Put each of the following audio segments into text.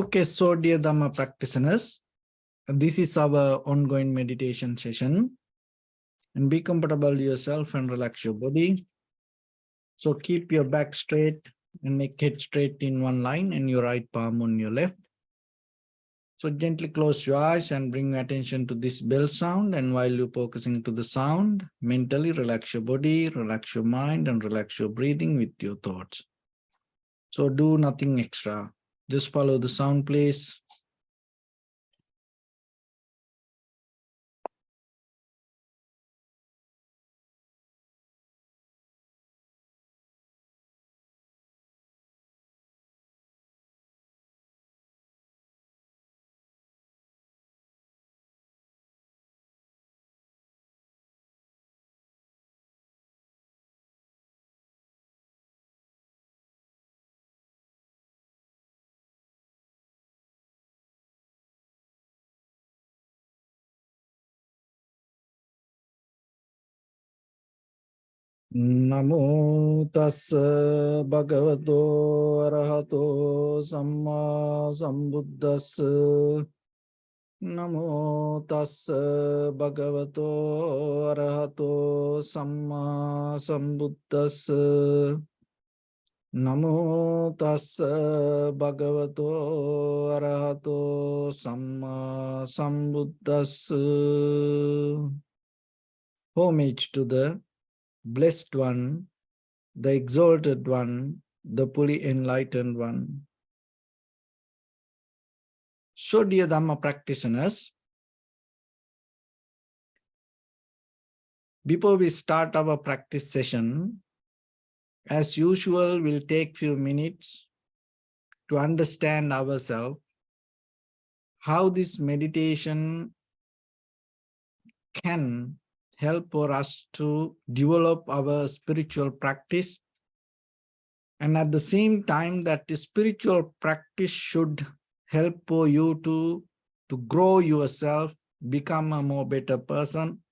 Okay, so dear Dharma practitioners, this is our ongoing meditation session. And be comfortable yourself and relax your body. So keep your back straight and make head straight in one line and your right palm on your left. So gently close your eyes and bring your attention to this bell sound. And while you're focusing to the sound, mentally relax your body, relax your mind, and relax your breathing with your thoughts. So do nothing extra. Just follow the sound, please. Namo tassa bhagavato arahato samma sambuddhassa. Namo tassa bhagavato arahato samma sambuddhassa. Namo tassa bhagavato arahato samma sambuddhassa. Homage to the Blessed One, the Exalted One, the fully enlightened One. So, dear Dharma practitioners, before we start our practice session, as usual, we'll take few minutes to understand ourselves, how this meditation can help for us to develop our spiritual practice. And at the same time, that the spiritual practice should help for you to grow yourself, become a more better person.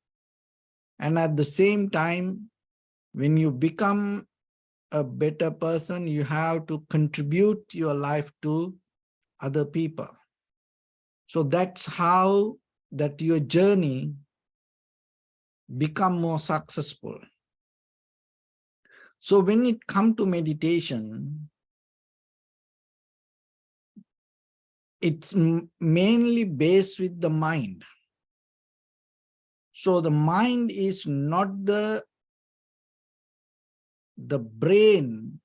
And at the same time, when you become a better person, you have to contribute your life to other people. So that's how that your journey become more successful. So when it comes to meditation, it's mainly based with the mind. So the mind is not the brain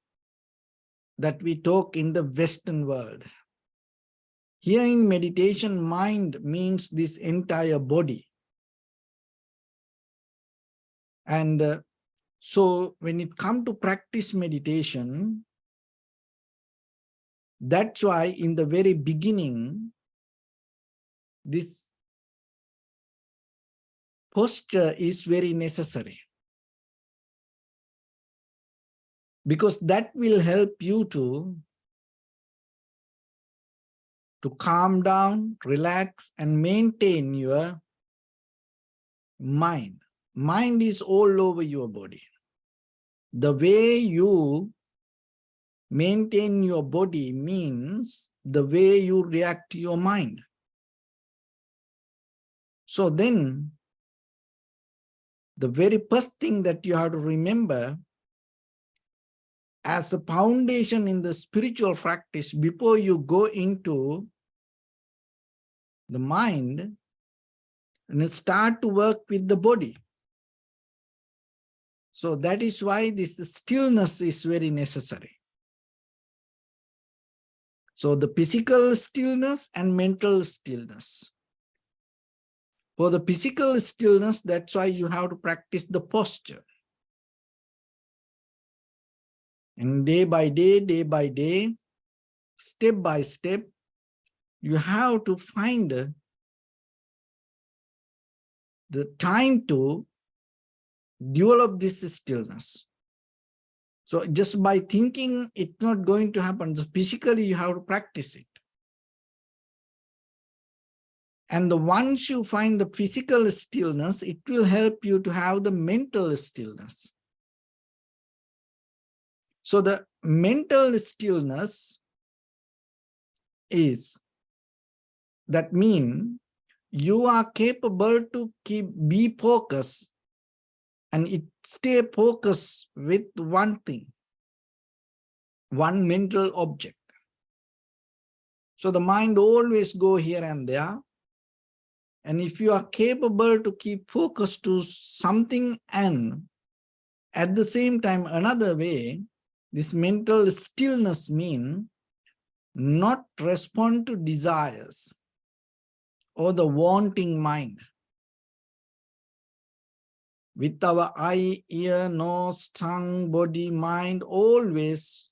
that we talk in the Western world. Here in meditation, mind means this entire body. And so when it comes to practice meditation, that's why in the very beginning, this posture is very necessary. Because that will help you to calm down, relax, and maintain your mind. Mind is all over your body. The way you maintain your body means the way you react to your mind. So then, the very first thing that you have to remember as a foundation in the spiritual practice, before you go into the mind, and start to work with the body. So that is why this stillness is very necessary. So the physical stillness and mental stillness. For the physical stillness, that's why you have to practice the posture. And day by day, step by step, you have to find the time to develop this stillness. So just by thinking, it's not going to happen. So physically, you have to practice it. And once you find the physical stillness, it will help you to have the mental stillness. So the mental stillness is, that mean you are capable to be focused and it stay focused with one thing, one mental object. So the mind always go here and there. And if you are capable to keep focus to something and at the same time another way, this mental stillness means not respond to desires or the wanting mind. With our eye, ear, nose, tongue, body, mind, always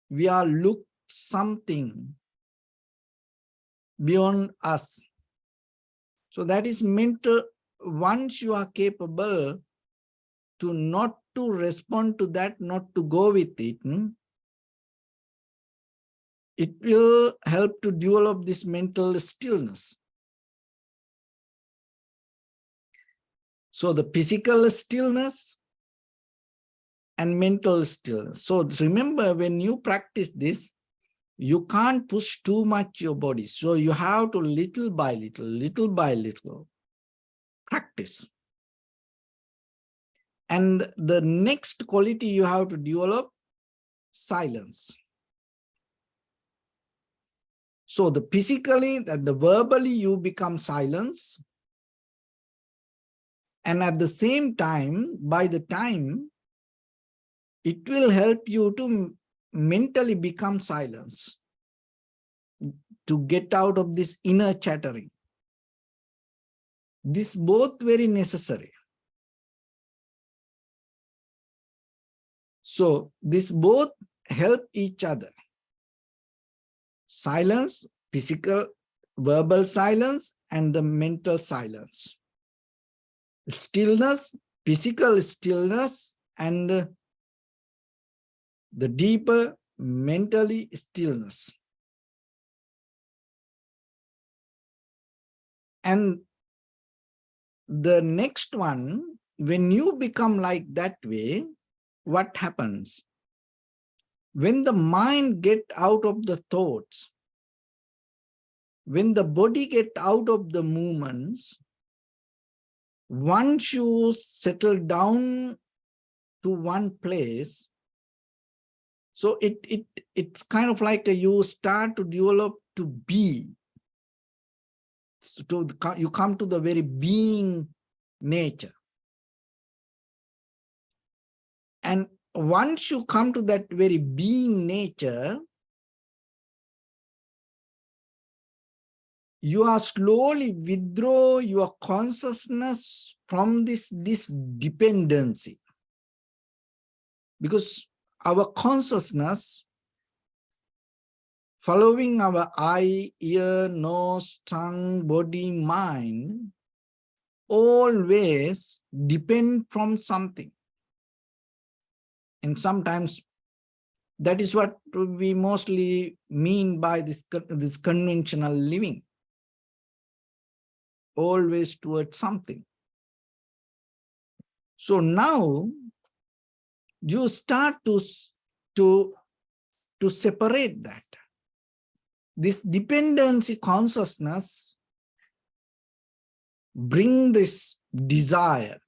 we are look something beyond us. So that is mental. Once you are capable to not to respond to that, not to go with it, it will help to develop this mental stillness. So the physical stillness and mental stillness. So remember, when you practice this, you can't push too much your body. So you have to little by little practice. And the next quality you have to develop, silence. So the physically, the verbally you become silence. And at the same time, by the time, it will help you to mentally become silence, to get out of this inner chattering. This both very necessary. So this both help each other. Silence, physical, verbal silence, and the mental silence. Stillness, physical stillness, and the deeper mentally stillness. And the next one, when you become like that way, what happens? When the mind get out of the thoughts, when the body get out of the movements, once you settle down to one place, so it's kind of like you start to develop to be. So you come to the very being nature. And once you come to that very being nature, you are slowly withdraw your consciousness from this dependency. Because our consciousness, following our eye, ear, nose, tongue, body, mind, always depend from something. And sometimes that is what we mostly mean by this conventional living. Always towards something. So now you start to separate that. This dependency consciousness bring this desire.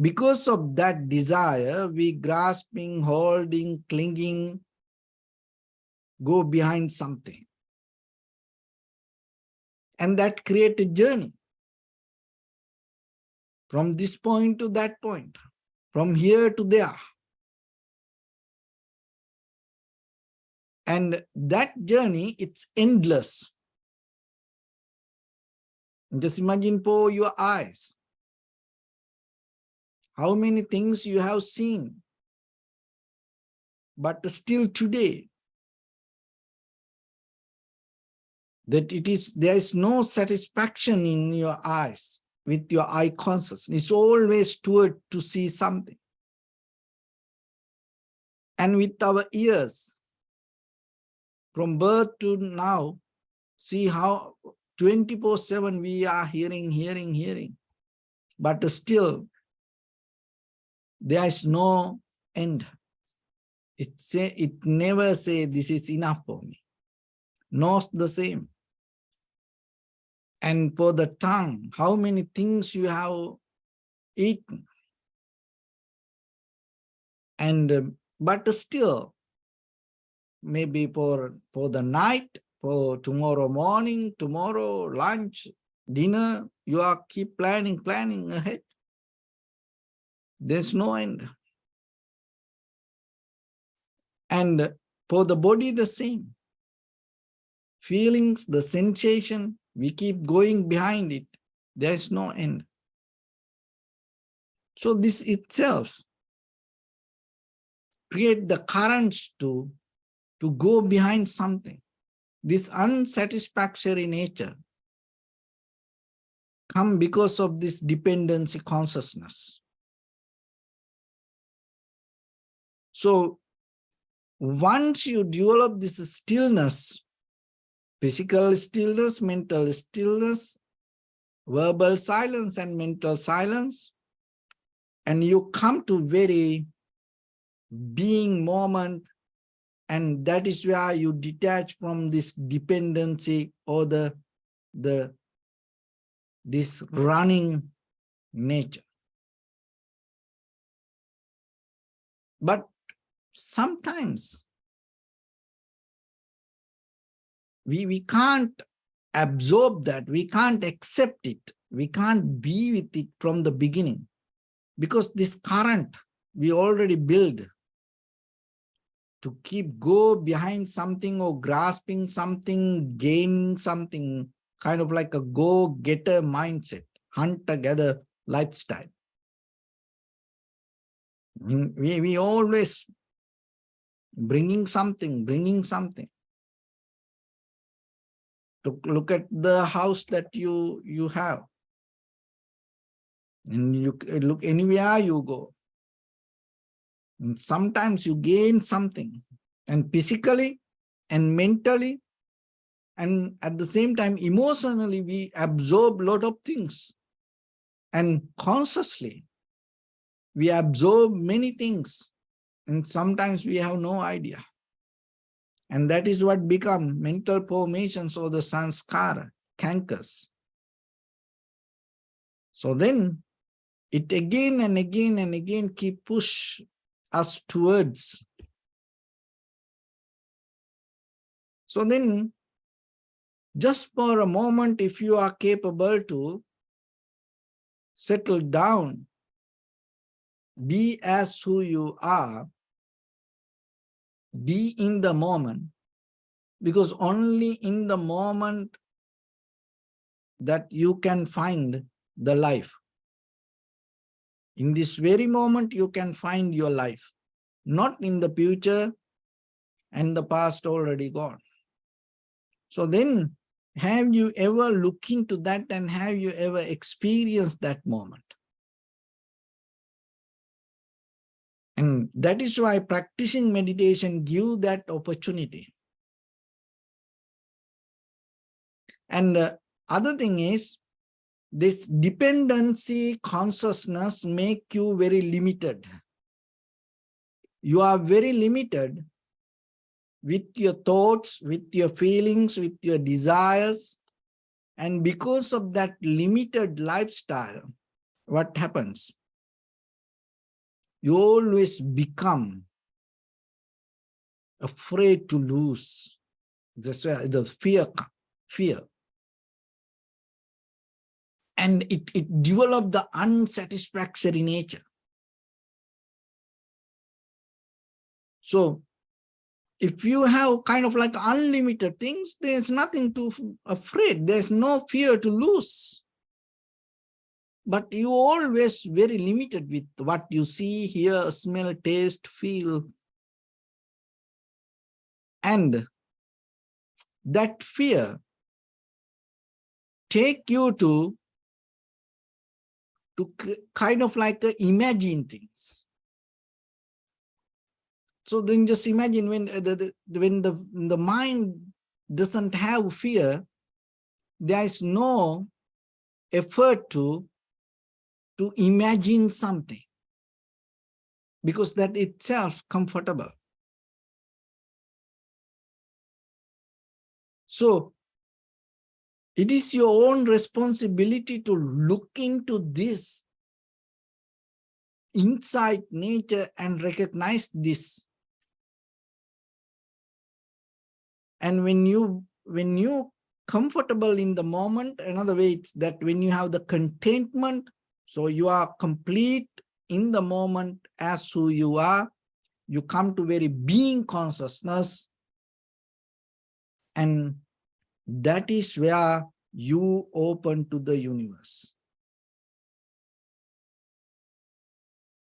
Because of that desire, we grasping, holding, clinging, go behind something. And that create a journey. From this point to that point, from here to there. And that journey, it's endless. Just imagine for your eyes. How many things you have seen. But still today, that there is no satisfaction in your eyes with your eye consciousness. It's always toward to see something. And with our ears, from birth to now, see how 24/7 we are hearing. But still, there is no end. It never say this is enough for me. Nose the same. And for the tongue, how many things you have eaten. And but still, maybe for the night, for tomorrow morning, tomorrow lunch, dinner, you are keep planning ahead. There's no end. And for the body, the same. Feelings, the sensation, we keep going behind it. There's no end. So this itself create the currents to go behind something. This unsatisfactory nature come because of this dependency consciousness. So once you develop this stillness, physical stillness, mental stillness, verbal silence and mental silence, and you come to very being moment, and that is where you detach from this dependency or this running nature. But sometimes we can't absorb that, we can't accept it, we can't be with it from the beginning, because this current we already build to keep go behind something or grasping something, gaining something, kind of like a go-getter mindset, hunter-gatherer lifestyle. We always bringing something. To look at the house that you have, and you look anywhere you go. And sometimes you gain something, and physically and mentally, and at the same time emotionally, we absorb a lot of things. And consciously, we absorb many things, and sometimes we have no idea. And that is what become mental formations or the sanskara, cankers. So then it again and again and again keep push us towards. So then, just for a moment, if you are capable to settle down, be as who you are, be in the moment, because only in the moment that you can find the life. In this very moment, you can find your life, not in the future and the past already gone. So then, have you ever looked into that, and have you ever experienced that moment? And that is why practicing meditation gives that opportunity. And the other thing is, this dependency consciousness make you very limited. You are very limited with your thoughts, with your feelings, with your desires. And because of that limited lifestyle, what happens? You always become afraid to lose. That's why the fear. And it developed the unsatisfactory nature. So if you have kind of like unlimited things, there's nothing to afraid. There's no fear to lose. But you always very limited with what you see, hear, smell, taste, feel. And that fear take you to kind of like imagine things. So then just imagine when the mind doesn't have fear, there is no effort to imagine something, because that itself comfortable. So it is your own responsibility to look into this inside nature and recognize this. And when you comfortable in the moment, another way it's that when you have the contentment, so you are complete in the moment as who you are, you come to very being consciousness, and that is where you open to the universe.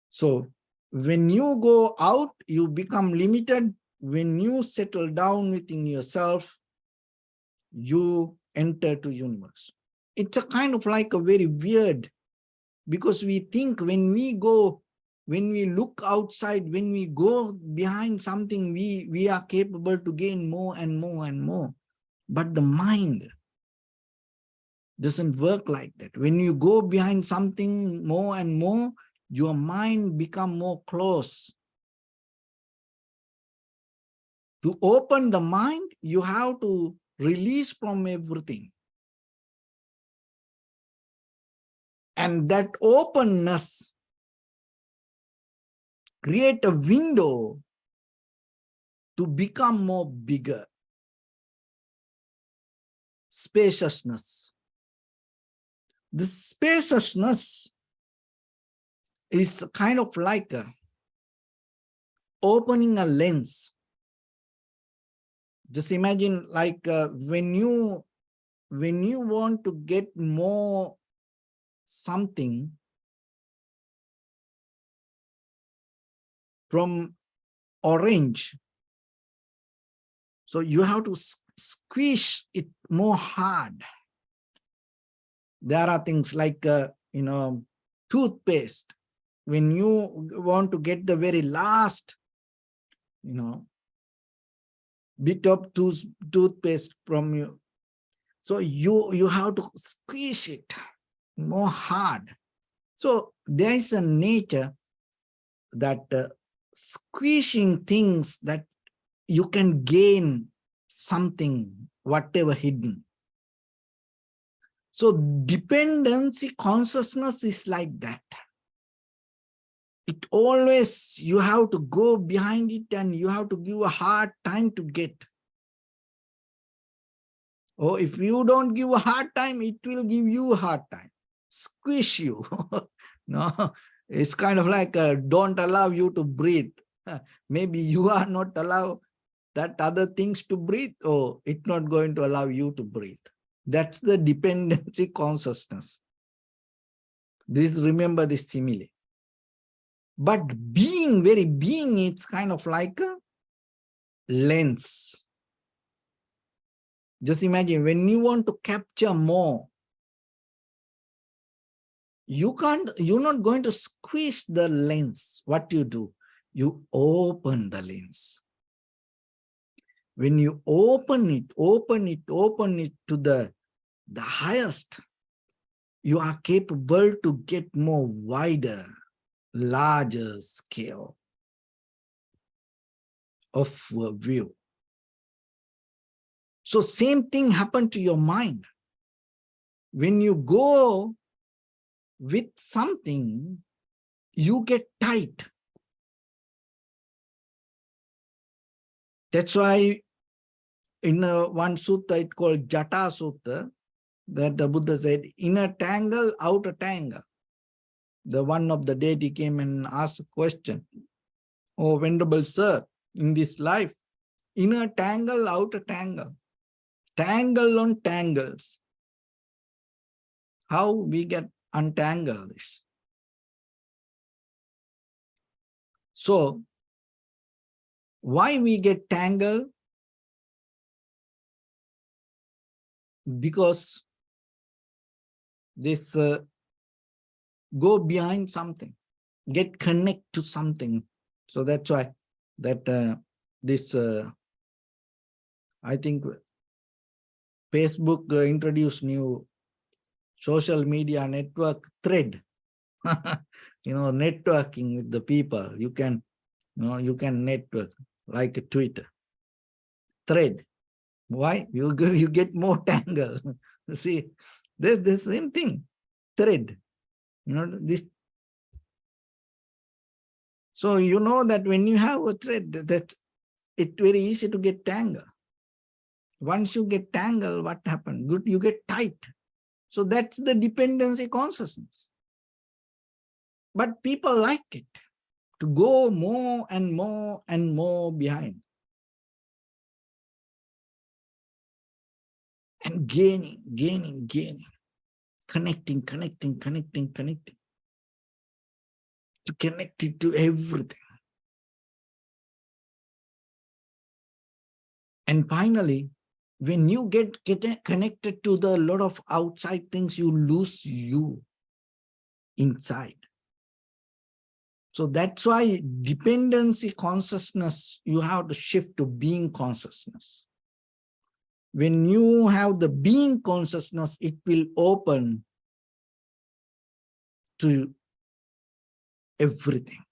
So when you go out, you become limited. When you settle down within yourself, you enter to universe. It's a kind of like a very weird, because we think when we look outside, when we go behind something, we are capable to gain more and more and more. But the mind doesn't work like that. When you go behind something more and more, your mind become more close. To open the mind, you have to release from everything. And that openness create a window to become more bigger. Spaciousness. The spaciousness is kind of like opening a lens. Just imagine like when you want to get more something from orange, so you have to squeeze it more hard. There are things like toothpaste. When you want to get the very last bit of toothpaste from you, so you have to squeeze it more hard. So there is a nature that squeezing things that you can gain something, whatever hidden. So dependency consciousness is like that. It always, you have to go behind it and you have to give a hard time to get. Or if you don't give a hard time, it will give you a hard time. Squish you. No, it's kind of like don't allow you to breathe. Maybe you are not allowed that other things to breathe, or it's not going to allow you to breathe. That's the dependency consciousness. Remember this simile. But very being, it's kind of like a lens. Just imagine when you want to capture more, you're not going to squeeze the lens. What you do? You open the lens. When you open it to the highest, you are capable to get more wider, larger scale of view. So same thing happened to your mind. When you go with something, you get tight. That's why in one sutta, it's called Jata Sutta, that the Buddha said, inner tangle, outer tangle. The one of the deity came and asked a question. Oh, Venerable Sir, in this life, inner tangle, outer tangle. Tangle on tangles. How we get untangled this? So, why we get tangled? Because this go behind something, get connect to something. So that's why that I think Facebook introduced new social media network, Thread. Networking with the people. You can network like a Twitter. Thread. Why? You get more tangle. See, there's the same thing, thread. This. So you know that when you have a thread, that it's very easy to get tangled. Once you get tangled, what happens? Good, you get tight. So that's the dependency consciousness. But people like it, to go more and more and more behind. And gaining, connecting. To connect it to everything. And finally, when you get connected to the lot of outside things, you lose you inside. So that's why dependency consciousness, you have to shift to being consciousness. When you have the being consciousness, it will open to everything.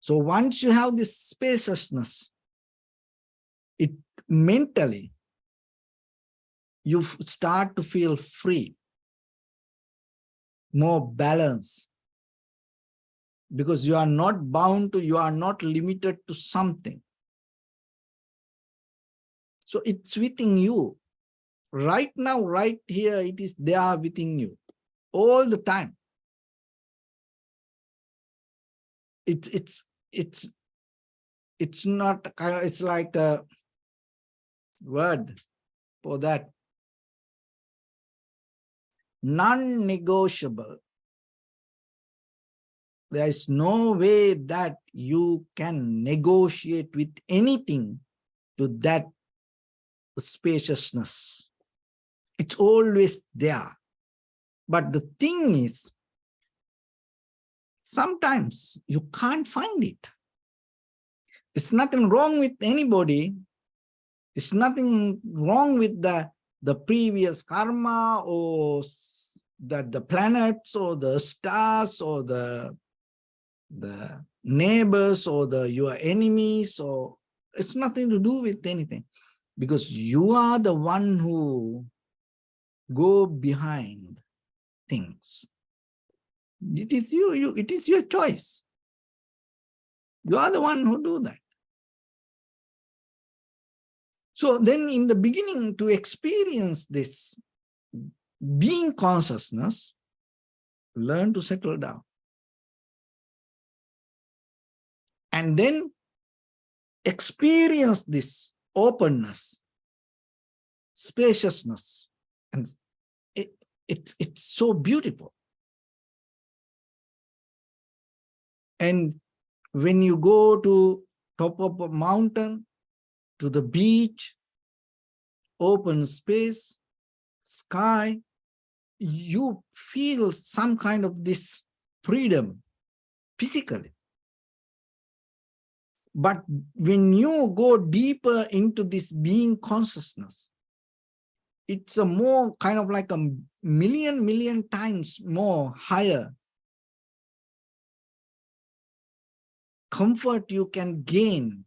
So once you have this spaciousness, it mentally, you start to feel free, more balanced, because you are not bound to, you are not limited to something. So it's within you. Right now, right here, it is there within you all the time. It's not, it's like a word for that. Non-negotiable. There is no way that you can negotiate with anything to that spaciousness. It's always there. But the thing is, sometimes you can't find it. It's nothing wrong with anybody. It's nothing wrong with the previous karma or the planets or the stars or the neighbors or your enemies, or it's nothing to do with anything, because you are the one who go behind things. It is you, it is your choice. You are the one who do that. So then in the beginning, to experience this being consciousness, learn to settle down. And then experience this openness, spaciousness. And it's so beautiful. And when you go to top of a mountain, to the beach, open space, sky, you feel some kind of this freedom physically. But when you go deeper into this being consciousness, it's a more kind of like a million times more higher comfort you can gain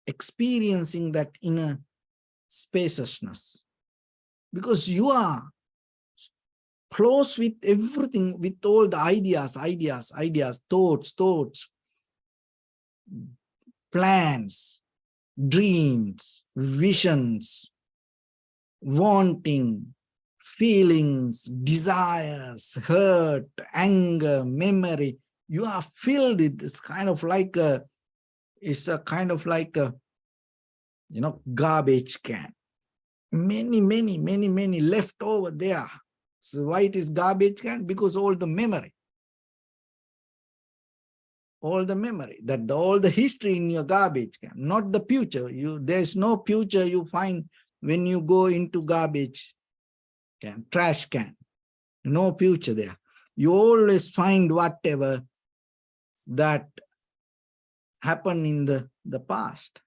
experiencing that inner spaciousness, because you are close with everything, with all the ideas, thoughts, plans, dreams, visions, wanting, feelings, desires, hurt, anger, memory. You are filled with this kind of like a, it's a kind of like a, garbage can. Many left over there. So why it is garbage can? Because all the memory, all the history in your garbage can, not the future. There's no future you find when you go into garbage can, trash can. No future there. You always find whatever that happened in the past.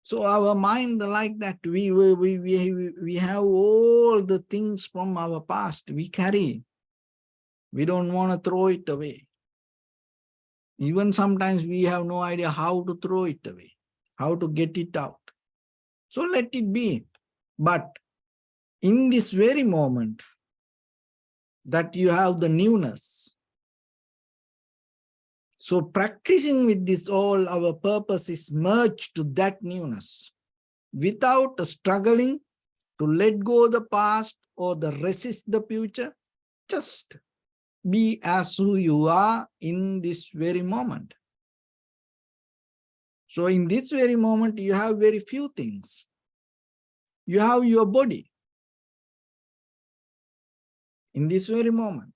So our mind like that, we have all the things from our past we carry. We don't want to throw it away. Even sometimes we have no idea how to throw it away, how to get it out. So let it be. But in this very moment that you have the newness, so practicing with this, all our purpose is merged to that newness without struggling to let go the past or the resist the future. Just be as who you are in this very moment. So in this very moment, you have very few things. You have your body in this very moment.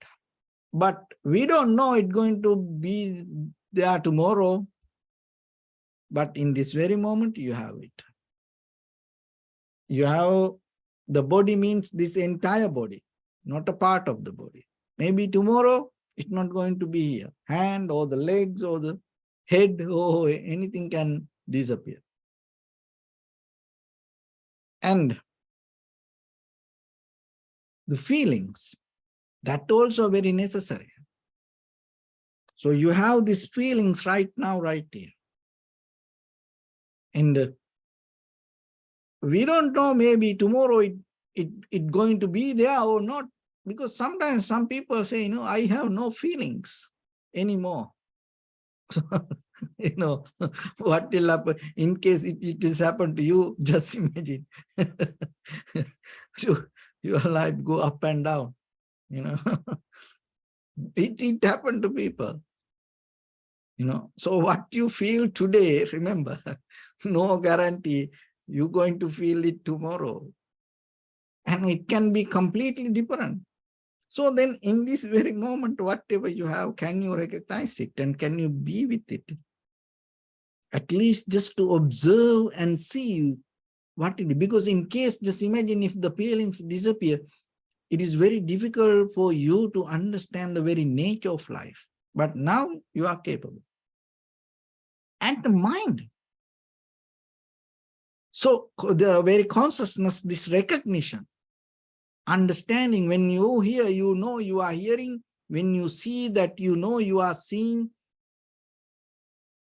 But we don't know it's going to be there tomorrow. But in this very moment, you have it. You have the body, means this entire body, not a part of the body. Maybe tomorrow, it's not going to be here. Hand or the legs or the head or anything can disappear. And the feelings, that also very necessary. So you have these feelings right now, right here. And we don't know, maybe tomorrow it going to be there or not. Because sometimes some people say, you know, I have no feelings anymore. You know, what will happen in case if it has happened to you, just imagine. Your life go up and down, you know. It happened to people, you know. So what you feel today, remember, no guarantee you're going to feel it tomorrow. And it can be completely different. So then in this very moment, whatever you have, can you recognize it and can you be with it? At least just to observe and see what it is. Because in case, just imagine if the feelings disappear, it is very difficult for you to understand the very nature of life. But now you are capable. And the mind. So the very consciousness, this recognition, understanding, when you hear, you know you are hearing. When you see that, you know you are seeing.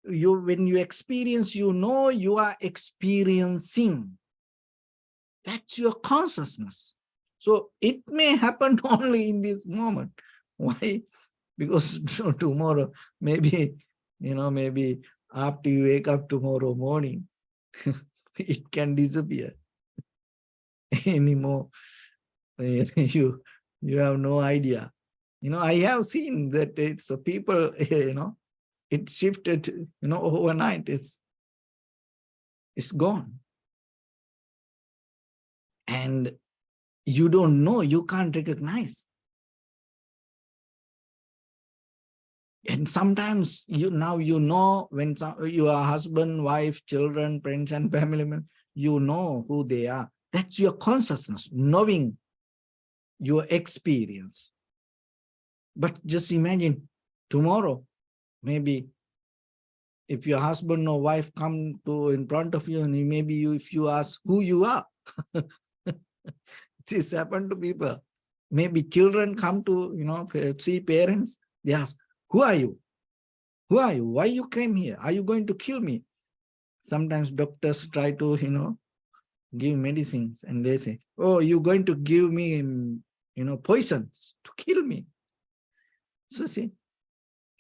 When you experience, you know you are experiencing. That's your consciousness. So it may happen only in this moment. Why? Because tomorrow, maybe, you know, maybe after you wake up tomorrow morning, it can disappear anymore. You have no idea. You know, I have seen that it's people, you know, it shifted, you know, overnight, it's gone. And you don't know, you can't recognize. And sometimes you know when your husband, wife, children, friends, and family members, you know who they are. That's your consciousness, knowing your experience. But just imagine tomorrow, maybe if your husband or wife come to in front of you, and maybe if you ask who you are, this happened to people. Maybe children come to, you know, see parents, they ask, who are you? Who are you? Why you came here? Are you going to kill me? Sometimes doctors try to, you know, give medicines and they say, oh, you're going to give me, you know, poisons to kill me. So see,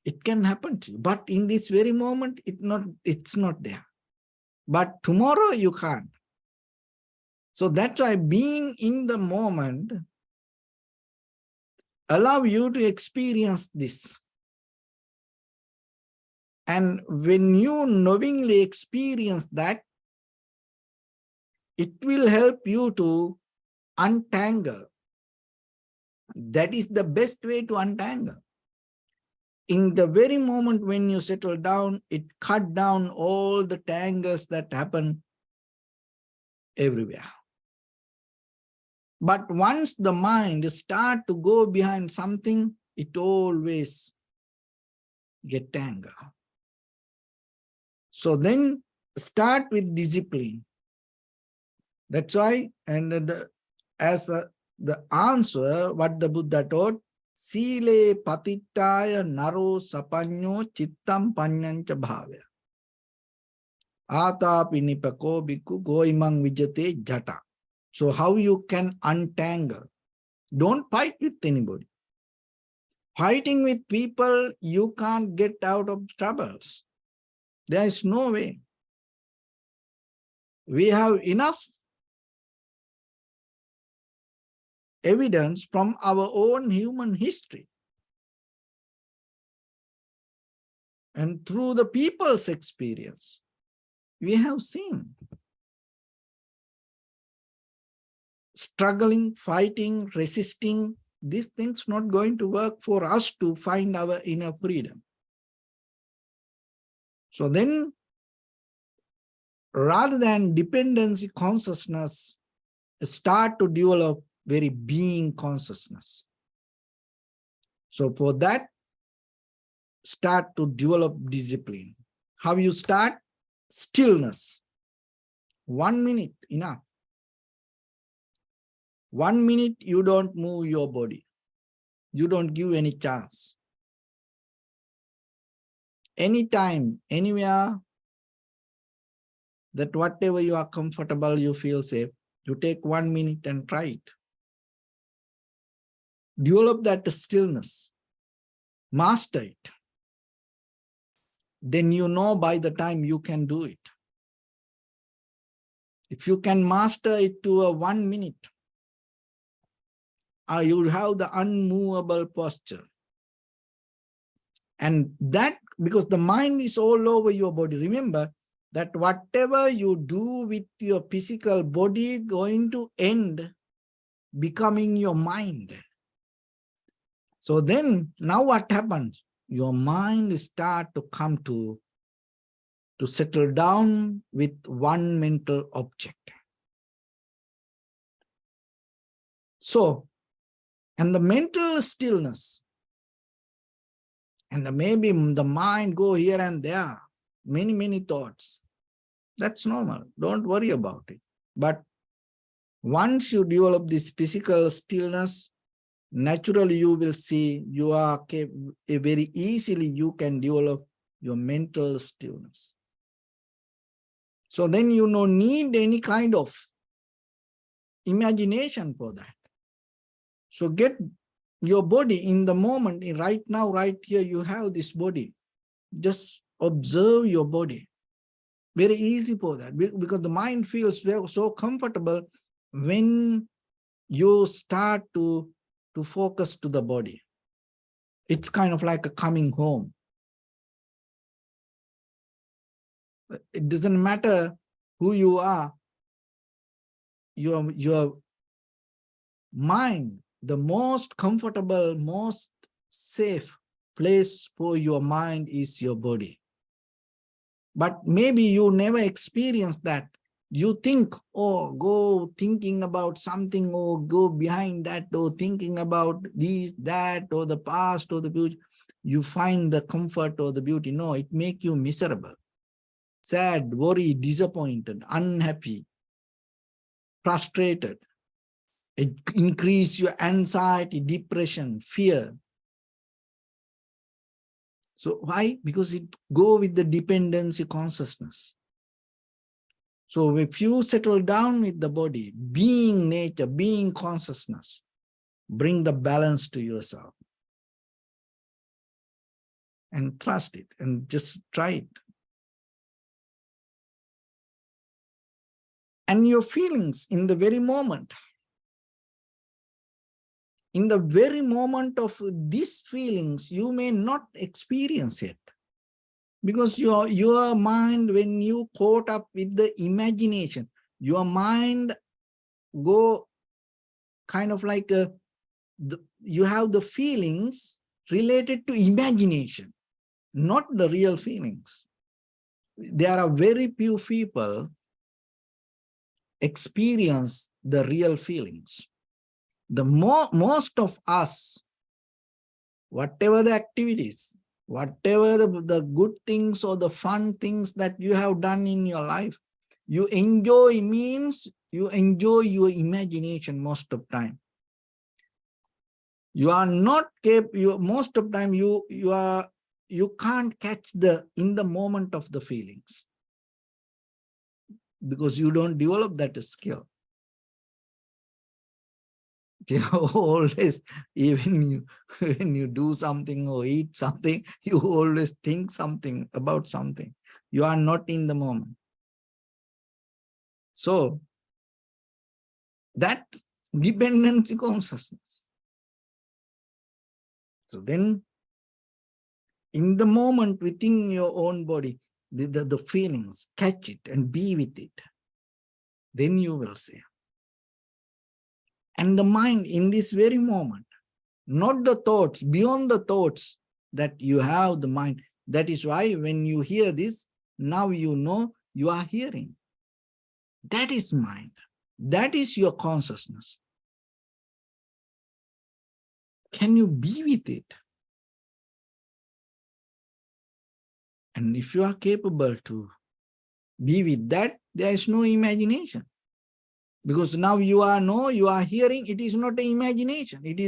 it can happen to you. But in this very moment, it's not there. But tomorrow you can't. So that's why being in the moment allow you to experience this. And when you knowingly experience that, it will help you to untangle. That is the best way to untangle. In the very moment when you settle down, it cut down all the tangles that happen everywhere. But once the mind starts to go behind something, it always gets tangled. So then start with discipline. That's why, and as the answer, what the Buddha taught, Sile patittaya naro sapanyo chittam panyancha bhavya. Atapi nipako bhikkhu goimang vijate jata. So how you can untangle? Don't fight with anybody. Fighting with people, you can't get out of troubles. There is no way. We have enough evidence from our own human history and through the people's experience. We have seen struggling, fighting, resisting. These things not going to work for us to find our inner freedom. So then, rather than dependency consciousness, start to develop very being consciousness. So for that, start to develop discipline. How you start? Stillness. 1 minute, enough. 1 minute, you don't move your body. You don't give any chance. Anytime, anywhere, that whatever you are comfortable, you feel safe, you take 1 minute and try it. Develop that stillness. Master it. Then you know by the time you can do it. If you can master it to a 1 minute, you will have the unmovable posture. And that, because the mind is all over your body. Remember that whatever you do with your physical body going to end becoming your mind. So then, now what happens? Your mind start to come to settle down with one mental object. So, and the mental stillness, and maybe the mind go here and there, many thoughts. That's normal. Don't worry about it. But once you develop this physical stillness, naturally you will see you are very easily you can develop your mental stillness. So then you don't need any kind of imagination for that. So get your body in the moment, right now, right here, you have this body. Just observe your body. Very easy for that, because the mind feels so comfortable when you start to focus to the body. It's kind of like a coming home. It doesn't matter who you are, your mind, the most comfortable, most safe place for your mind is your body. But maybe you never experienced that. You think, oh, go thinking about something, or go behind that, or thinking about this, that, or the past, or the future. You find the comfort or the beauty. No, it makes you miserable, sad, worried, disappointed, unhappy, frustrated. It increases your anxiety, depression, fear. So why? Because it go with the dependency consciousness. So if you settle down with the body, being nature, being consciousness, bring the balance to yourself. And trust it and just try it. And your feelings in the very moment. In the very moment of these feelings, you may not experience it. Because your mind, when you caught up with the imagination, your mind go kind of like you have the feelings related to imagination, not the real feelings. There are very few people experience the real feelings. Most of us, whatever the activities, whatever the good things or the fun things that you have done in your life, you enjoy means you enjoy your imagination most of the time. You are not capable, most of the time you can't catch in the moment of the feelings because you don't develop that skill. Always, even when you do something or eat something, you always think something about something. You are not in the moment. So that dependency consciousness. So then in the moment within your own body, the feelings, catch it and be with it. Then you will see. And the mind in this very moment, not the thoughts, beyond the thoughts that you have the mind. That is why when you hear this, now you know you are hearing. That is mind. That is your consciousness. Can you be with it? And if you are capable to be with that, there is no imagination. Because now you are hearing, it is not an imagination. It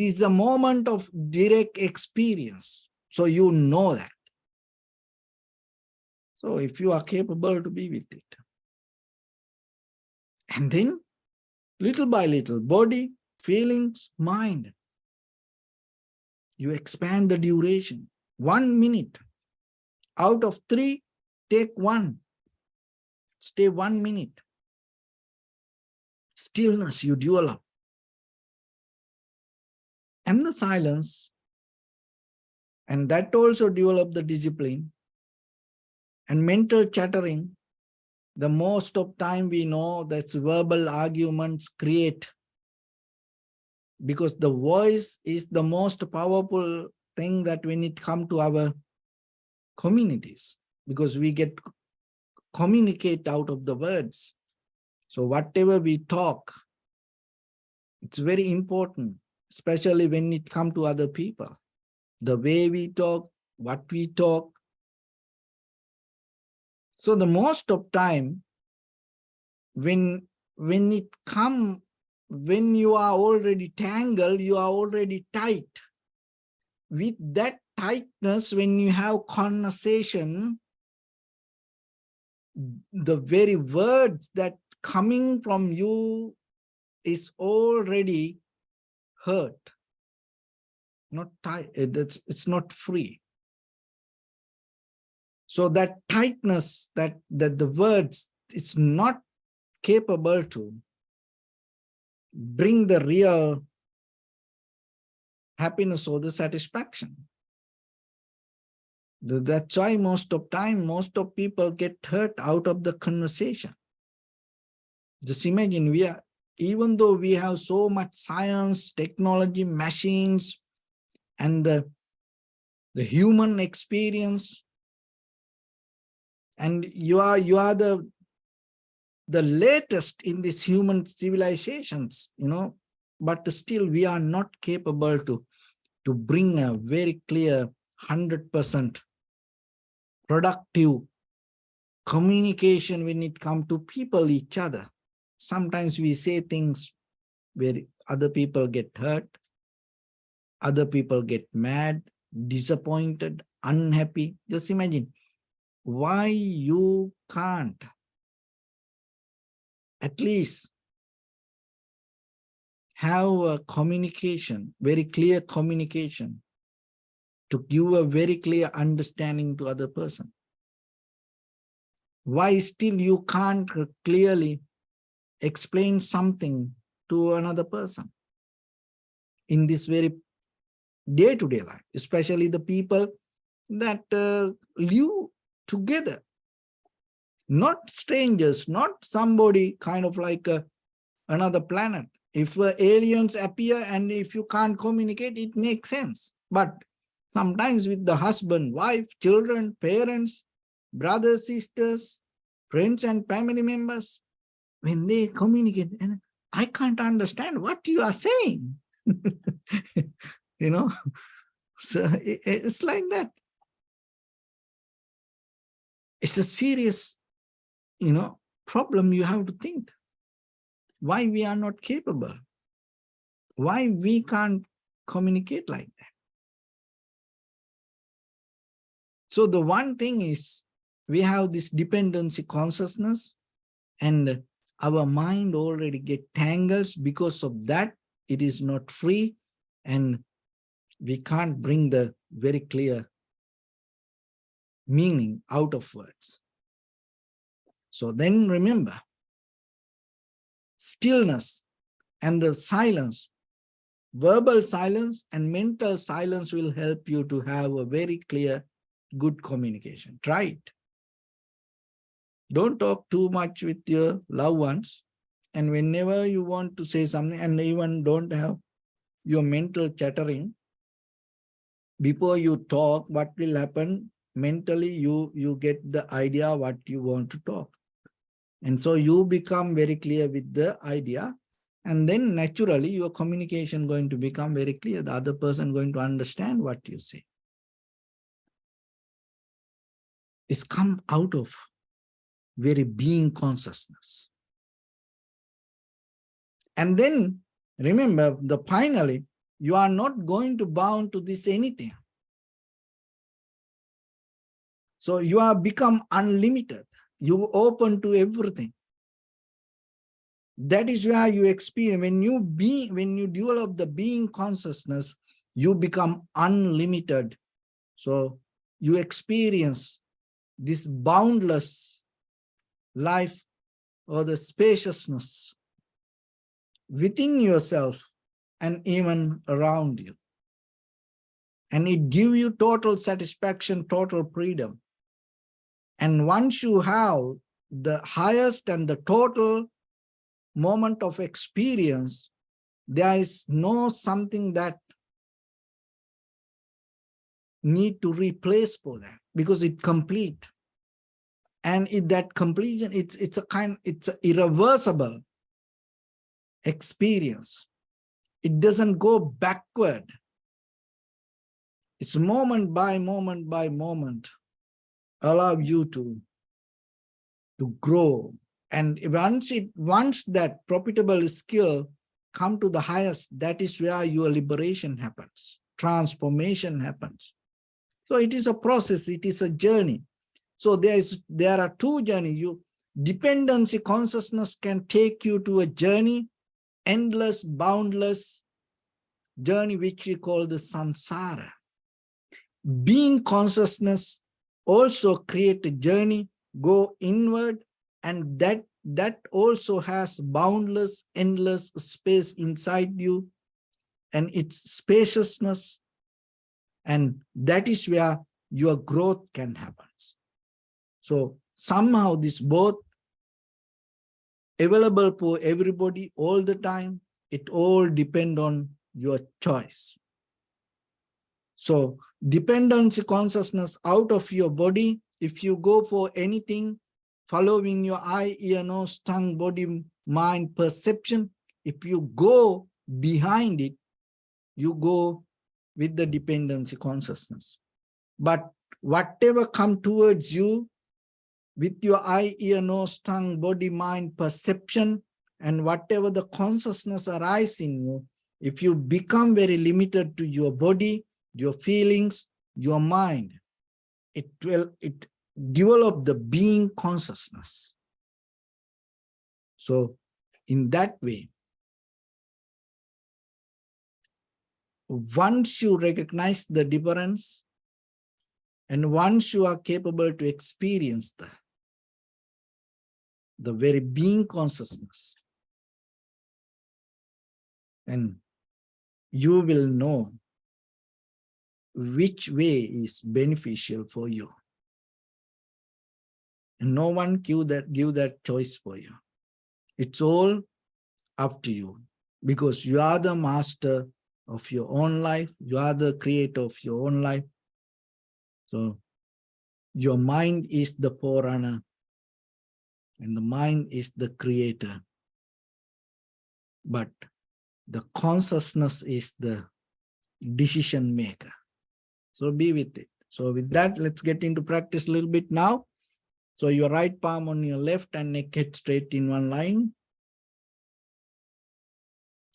is a moment of direct experience. So you know that. So if you are capable to be with it. And then little by little, body, feelings, mind. You expand the duration. 1 minute. Out of 3, take 1. Stay 1 minute. Stillness you develop. And the silence. And that also develop the discipline. And mental chattering. The most of time we know that verbal arguments create. Because the voice is the most powerful thing that when it comes to our communities. Because we get communicate out of the words. So whatever we talk, it's very important, especially when it comes to other people. The way we talk, what we talk. So the most of time, when you are already tangled, you are already tight. With that tightness, when you have conversation, the very words that coming from you is already hurt, not tight. It's not free. So that tightness, that the words, it's not capable to bring the real happiness or the satisfaction. That's why most of time, most of people get hurt out of the conversation. Just imagine, even though we have so much science, technology, machines, and the human experience, and you are the latest in these human civilizations, but still we are not capable to bring a very clear 100% productive communication when it comes to people, each other. Sometimes we say things where other people get hurt, other people get mad, disappointed, unhappy. Just imagine why you can't at least have a communication, very clear communication, to give a very clear understanding to other person. Why still you can't clearly explain something to another person in this very day-to-day life, especially the people that live together, not strangers, not somebody kind of like another planet. If aliens appear and if you can't communicate, it makes sense. But sometimes with the husband, wife, children, parents, brothers, sisters, friends and family members, when they communicate, and I can't understand what you are saying. So it's like that. It's a serious, problem you have to think. Why we are not capable? Why we can't communicate like that? So the one thing is, we have this dependency consciousness, and our mind already get tangled. Because of that, it is not free, and we can't bring the very clear meaning out of words. So then remember, stillness and the silence, verbal silence and mental silence will help you to have a very clear, good communication. Try it. Don't talk too much with your loved ones. And whenever you want to say something, and even don't have your mental chattering, before you talk, what will happen? Mentally, you get the idea what you want to talk. And so you become very clear with the idea. And then naturally, your communication going to become very clear. The other person going to understand what you say. It's come out of very being consciousness. And then remember, finally, you are not going to bound to this anything. So you are become unlimited. You open to everything. That is where you experience, when you develop the being consciousness, you become unlimited. So you experience this boundless life, or the spaciousness within yourself and even around you. And it gives you total satisfaction, total freedom. And once you have the highest and the total moment of experience, there is no something that need to replace for that, because it's complete. And that completion, it's an irreversible experience. It doesn't go backward. It's moment by moment by moment, allow you to grow. And once that profitable skill come to the highest, that is where your liberation happens, transformation happens. So it is a process, it is a journey. So there are two journeys. Dependency consciousness can take you to a journey, endless, boundless journey, which we call the samsara. Being consciousness also create a journey, go inward, and that also has boundless, endless space inside you, and its spaciousness, and that is where your growth can happen. So somehow this both available for everybody all the time. It all depends on your choice. So dependency consciousness out of your body, if you go for anything, following your eye, ear, nose, tongue, body, mind, perception, if you go behind it, you go with the dependency consciousness. But whatever come towards you with your eye, ear, nose, tongue, body, mind, perception, and whatever the consciousness arises in you, if you become very limited to your body, your feelings, your mind, it develop the being consciousness. So in that way, once you recognize the difference, and once you are capable to experience the very being consciousness, and you will know which way is beneficial for you. And no one give that choice for you. It's all up to you, because you are the master of your own life. You are the creator of your own life. So your mind is the forerunner, and the mind is the creator. But the consciousness is the decision maker. So be with it. So with that, let's get into practice a little bit now. So your right palm on your left and neck head straight in one line.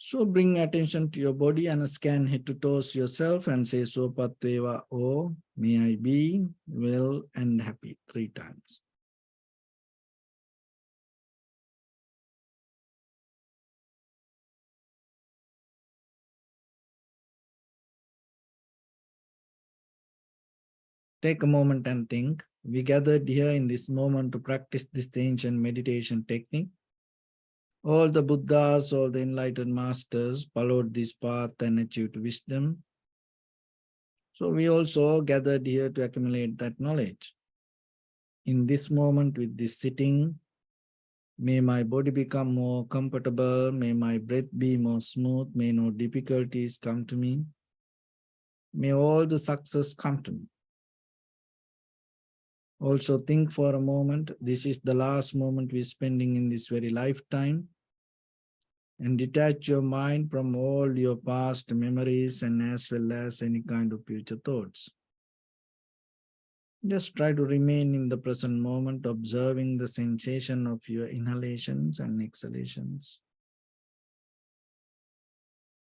So bring attention to your body and scan head to toes yourself and say Sopatveva O, may I be well and happy 3 times. Take a moment and think. We gathered here in this moment to practice this ancient meditation technique. All the Buddhas, all the enlightened masters followed this path and achieved wisdom. So we also gathered here to accumulate that knowledge. In this moment with this sitting, may my body become more comfortable, may my breath be more smooth, may no difficulties come to me, may all the success come to me. Also think for a moment, this is the last moment we're spending in this very lifetime, and detach your mind from all your past memories and as well as any kind of future thoughts. Just try to remain in the present moment, observing the sensation of your inhalations and exhalations.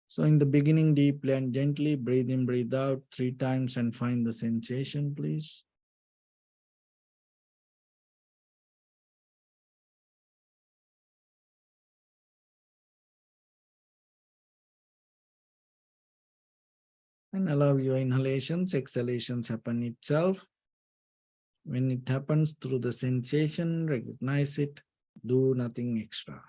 So in the beginning, deeply and gently, breathe in, breathe out 3 times and find the sensation, please. And allow your inhalations, exhalations happen itself. When it happens through the sensation, recognize it, do nothing extra.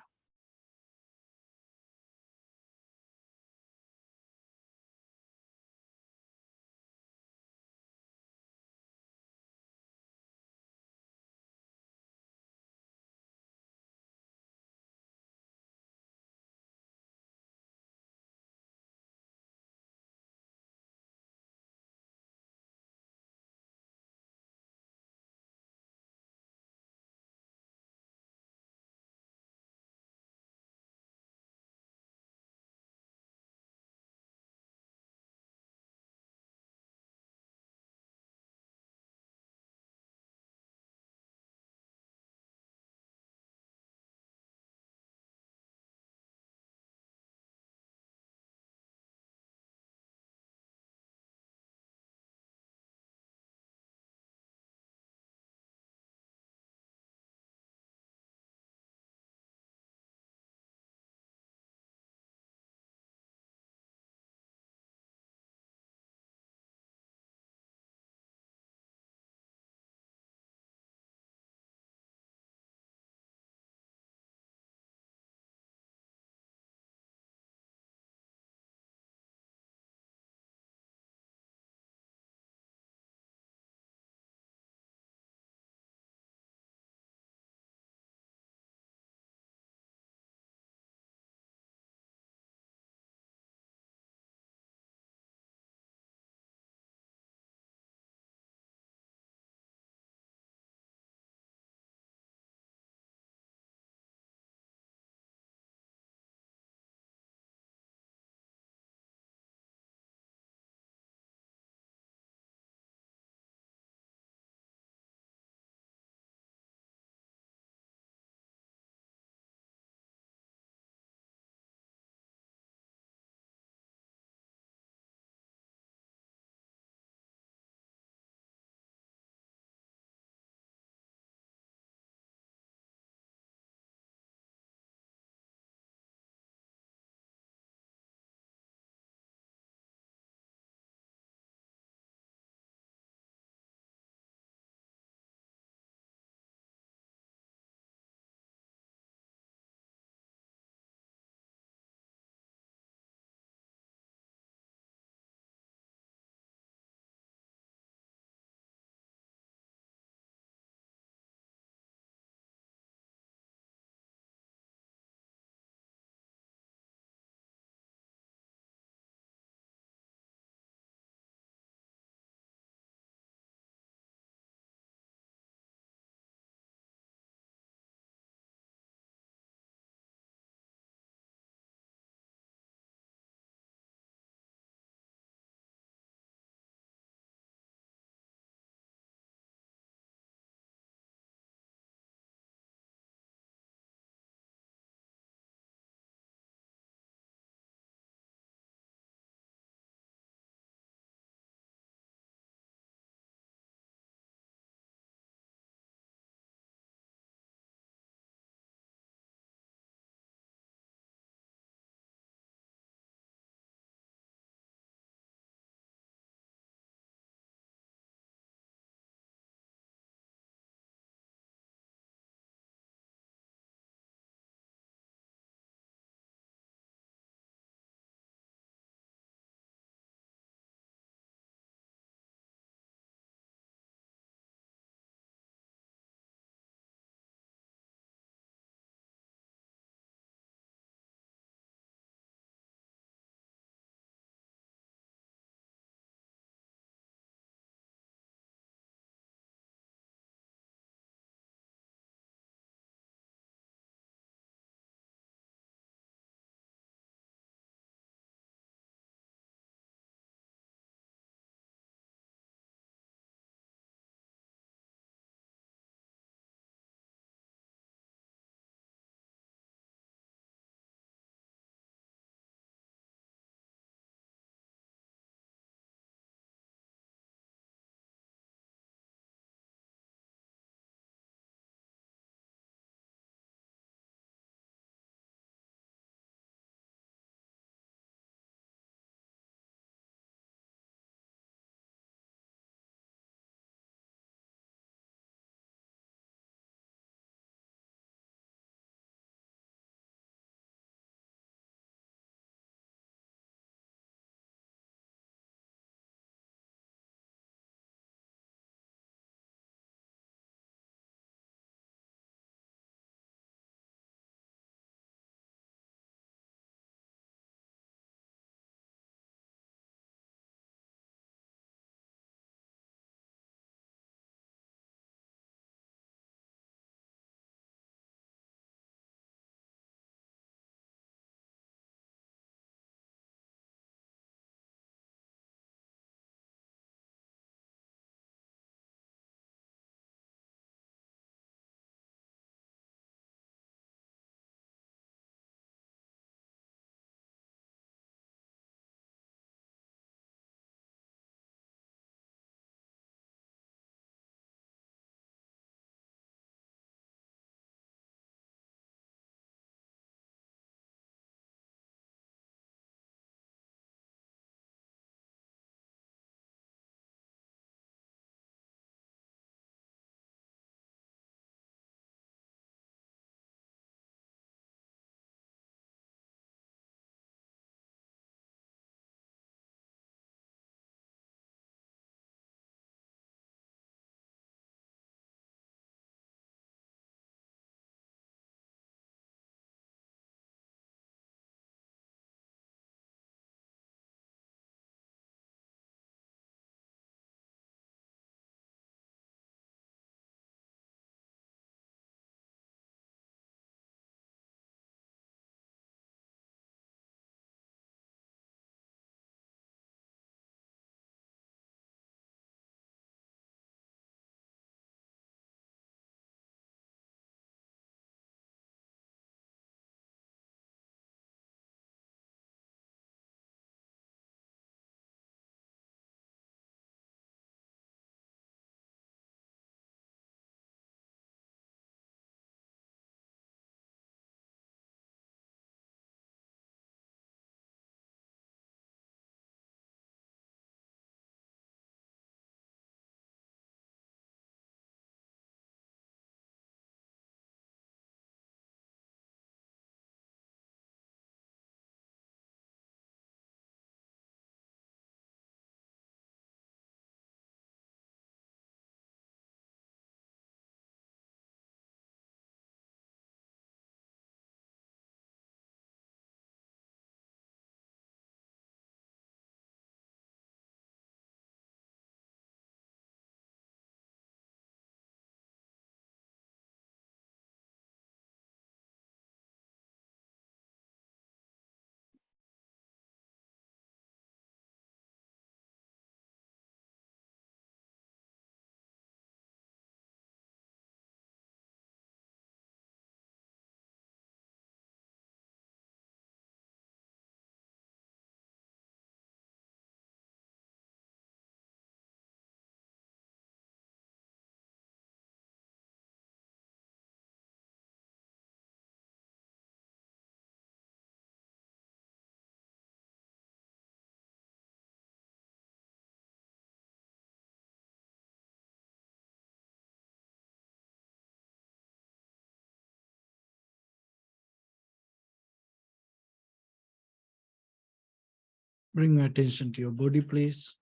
Bring your attention to your body, please.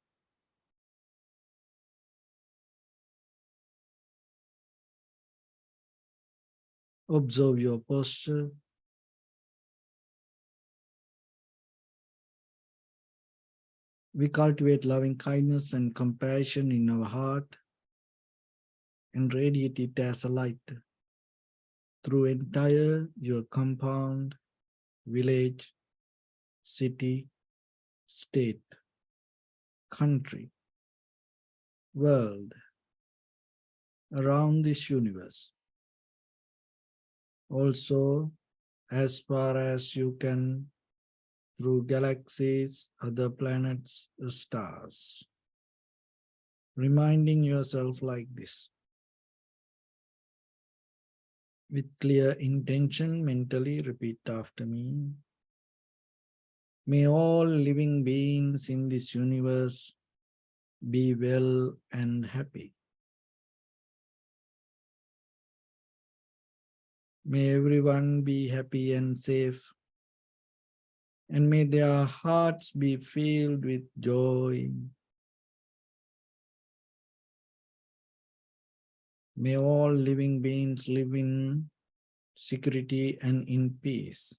Observe your posture. We cultivate loving kindness and compassion in our heart and radiate it as a light through entire your compound, village, city, state, country, world, around this universe. Also, as far as you can, through galaxies, other planets, stars. Reminding yourself like this. With clear intention, mentally repeat after me. May all living beings in this universe be well and happy. May everyone be happy and safe. And may their hearts be filled with joy. May all living beings live in security and in peace.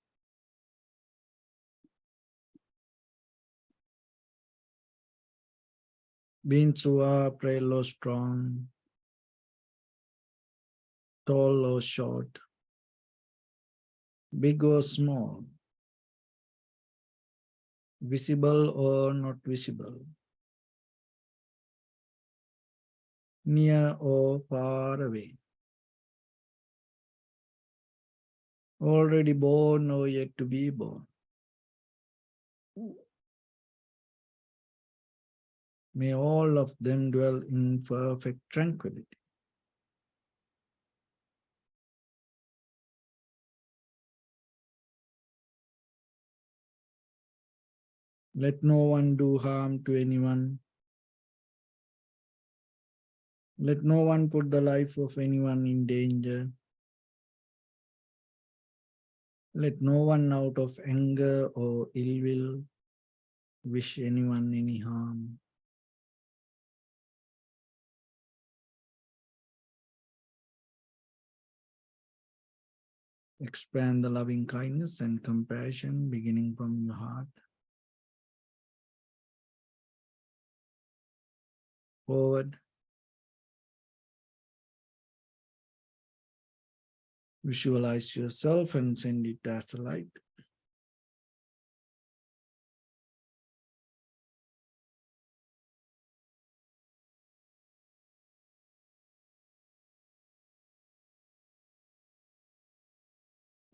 Beings who are frail or strong, tall or short, big or small, visible or not visible, near or far away, already born or yet to be born. May all of them dwell in perfect tranquility. Let no one do harm to anyone. Let no one put the life of anyone in danger. Let no one out of anger or ill will wish anyone any harm. Expand the loving kindness and compassion beginning from your heart. Forward. Visualize yourself and send it as a light.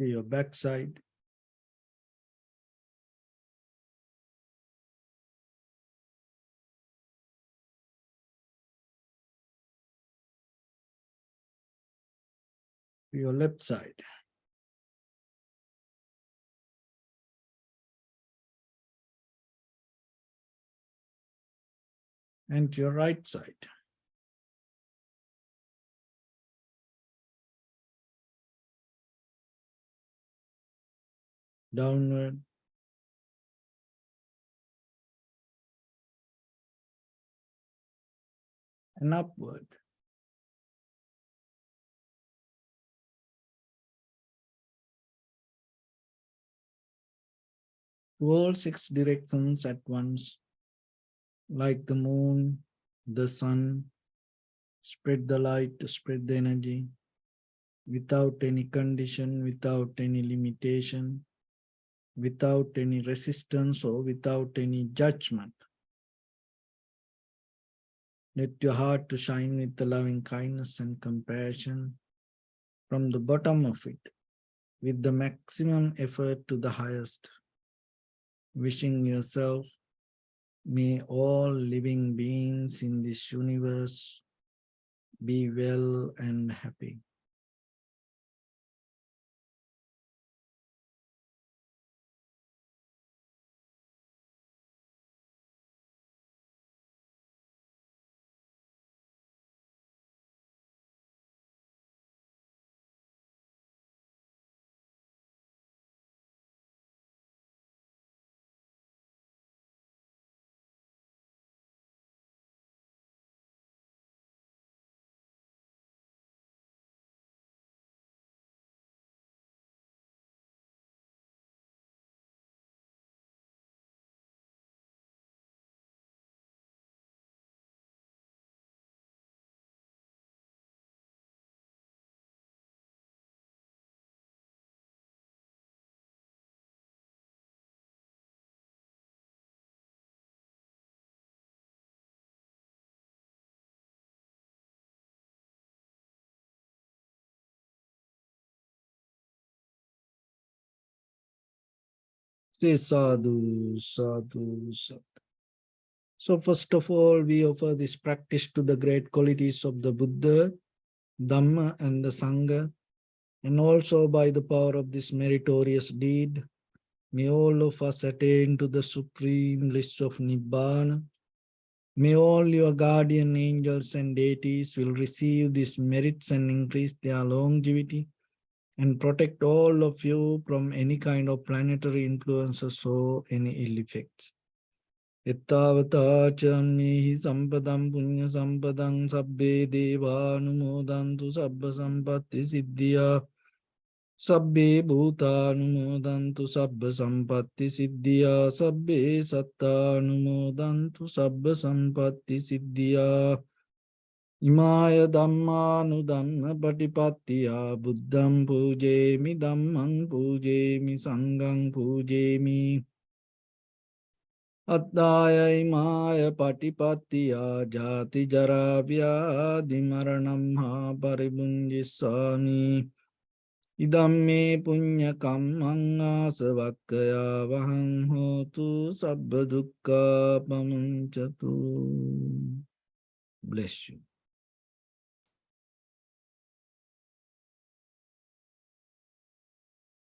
To your backside. To your left side. And to your right side. Downward. And upward. To all 6 directions at once, like the moon, the sun, spread the light, spread the energy, without any condition, without any limitation, without any resistance or without any judgment. Let your heart to shine with the loving kindness and compassion from the bottom of it, with the maximum effort to the highest. Wishing yourself, may all living beings in this universe be well and happy. Say sadhu, sadhu, sadhu. So first of all, we offer this practice to the great qualities of the Buddha, Dhamma, and the Sangha. And also by the power of this meritorious deed, may all of us attain to the supreme bliss of Nibbana. May all your guardian angels and deities will receive these merits and increase their longevity and protect all of you from any kind of planetary influences or any ill effects. Ittavata chammihi sampadam punya sampadam sabbe deva anumodantu sabba sampatti siddhya sabbe bhuta anumodantu sabba sampatti siddhya sabbe satta anumodantu sabba sampatti siddhya Imaya Dhammanudhamma Patipattiya Buddham Pujemi Dhammam Pujemi Sangham Pujemi Addaya Imaya Patipattiya Jati Jara Vyadi Maranam Ha Paribunjisami Idamme Punya Kammang Asavakkaya Vahang Hotu Sabba Dukkha Pamunchatu. Bless you.